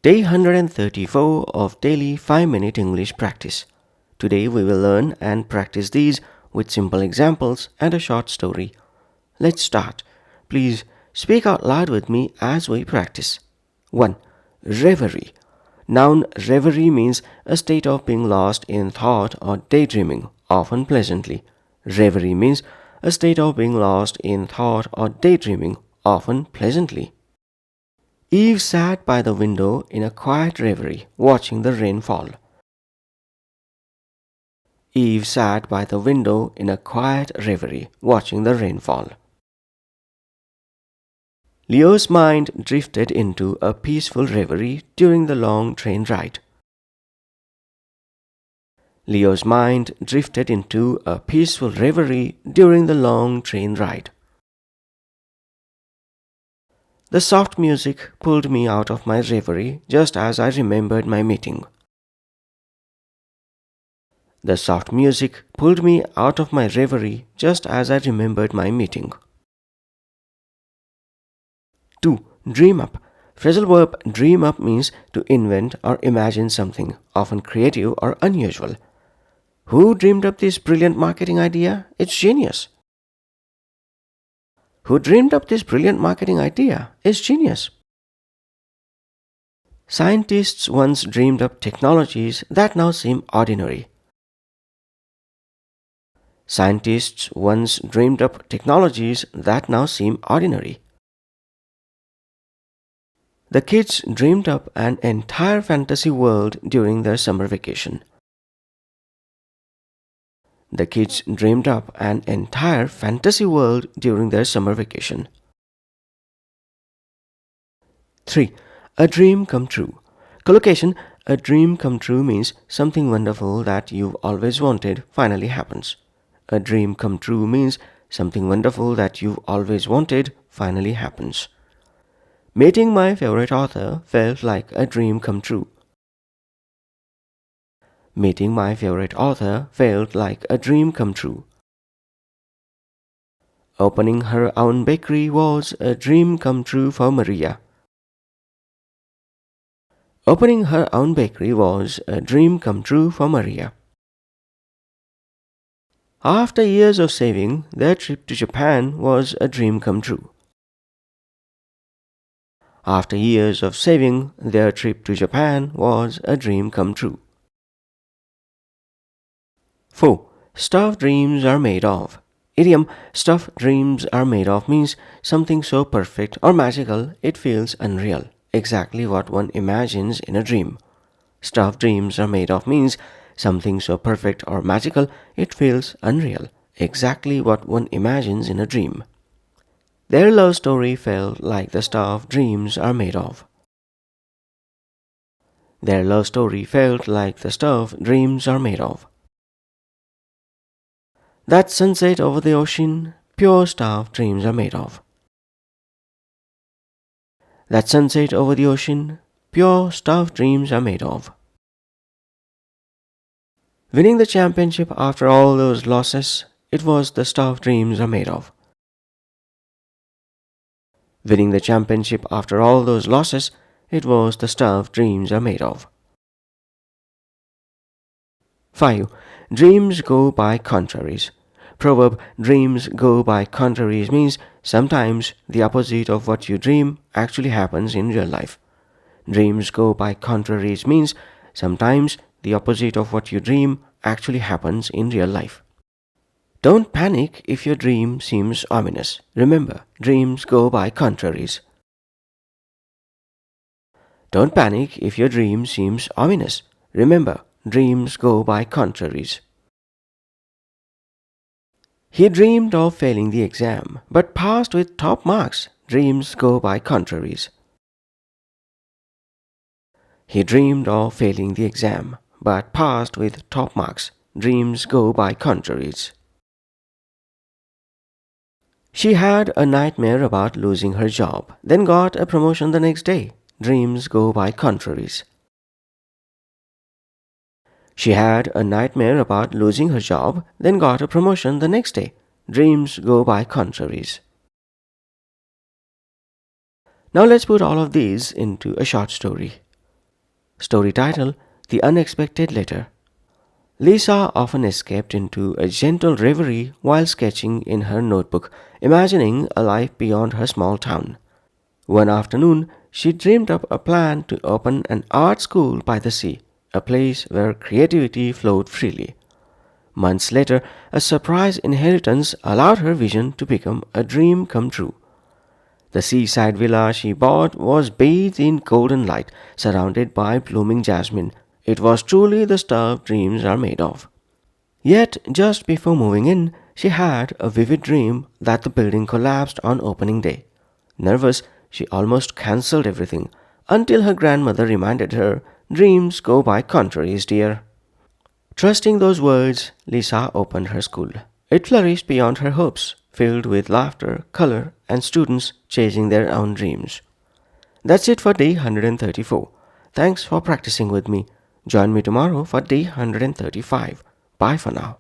Day 134 of daily 5-minute English practice. Today we will learn and practice these with simple examples and a short story. Let's start. Please speak out loud with me as we practice. 1. Reverie. Noun reverie means a state of being lost in thought or daydreaming, often pleasantly. Reverie means a state of being lost in thought or daydreaming, often pleasantly. Eve sat by the window in a quiet reverie, watching the rain fall. Eve sat by the window in a quiet reverie, watching the rain fall. Leo's mind drifted into a peaceful reverie during the long train ride. Leo's mind drifted into a peaceful reverie during the long train ride. The soft music pulled me out of my reverie just as I remembered my meeting. The soft music pulled me out of my reverie just as I remembered my meeting. 2. Dream up. Phrasal verb dream up means to invent or imagine something, often creative or unusual. Who dreamed up this brilliant marketing idea? It's genius. Who dreamed up this brilliant marketing idea? It's genius. Scientists once dreamed up technologies that now seem ordinary. Scientists once dreamed up technologies that now seem ordinary. The kids dreamed up an entire fantasy world during their summer vacation. The kids dreamed up an entire fantasy world during their summer vacation. 3. A dream come true. Collocation, a dream come true means something wonderful that you've always wanted finally happens. A dream come true means something wonderful that you've always wanted finally happens. Meeting my favorite author felt like a dream come true. Meeting my favorite author felt like a dream come true. Opening her own bakery was a dream come true for Maria. Opening her own bakery was a dream come true for Maria. After years of saving, their trip to Japan was a dream come true. After years of saving, their trip to Japan was a dream come true. 4. Stuff dreams are made of. Idiom stuff dreams are made of means something so perfect or magical it feels unreal, exactly what one imagines in a dream. Stuff dreams are made of means something so perfect or magical it feels unreal, exactly what one imagines in a dream. Their love story felt like the stuff dreams are made of. Their love story felt like the stuff dreams are made of. That sunset over the ocean, pure stuff dreams are made of. That sunset over the ocean, pure stuff dreams are made of. Winning the championship after all those losses, it was the stuff dreams are made of. Winning the championship after all those losses, it was the stuff dreams are made of. 5. Dreams go by contraries. Proverb dreams go by contraries means sometimes the opposite of what you dream actually happens in real life. Dreams go by contraries means sometimes the opposite of what you dream actually happens in real life. Don't panic if your dream seems ominous. Remember, dreams go by contraries. Don't panic if your dream seems ominous. Remember, dreams go by contraries. He dreamed of failing the exam, but passed with top marks. Dreams go by contraries. He dreamed of failing the exam, but passed with top marks. Dreams go by contraries. She had a nightmare about losing her job, then got a promotion the next day. Dreams go by contraries. She had a nightmare about losing her job, then got a promotion the next day. Dreams go by contraries. Now let's put all of these into a short story. Story title: The Unexpected Letter. Lisa often escaped into a gentle reverie while sketching in her notebook, imagining a life beyond her small town. One afternoon, she dreamed up a plan to open an art school by the sea, a place where creativity flowed freely. Months later, a surprise inheritance allowed her vision to become a dream come true. The seaside villa she bought was bathed in golden light, surrounded by blooming jasmine. It was truly the stuff dreams are made of. Yet, just before moving in, she had a vivid dream that the building collapsed on opening day. Nervous, she almost cancelled everything until her grandmother reminded her, "Dreams go by contraries, dear." Trusting those words, Lisa opened her school. It flourished beyond her hopes, filled with laughter, color, and students chasing their own dreams. That's it for day 134. Thanks for practicing with me. Join me tomorrow for day 135. Bye for now.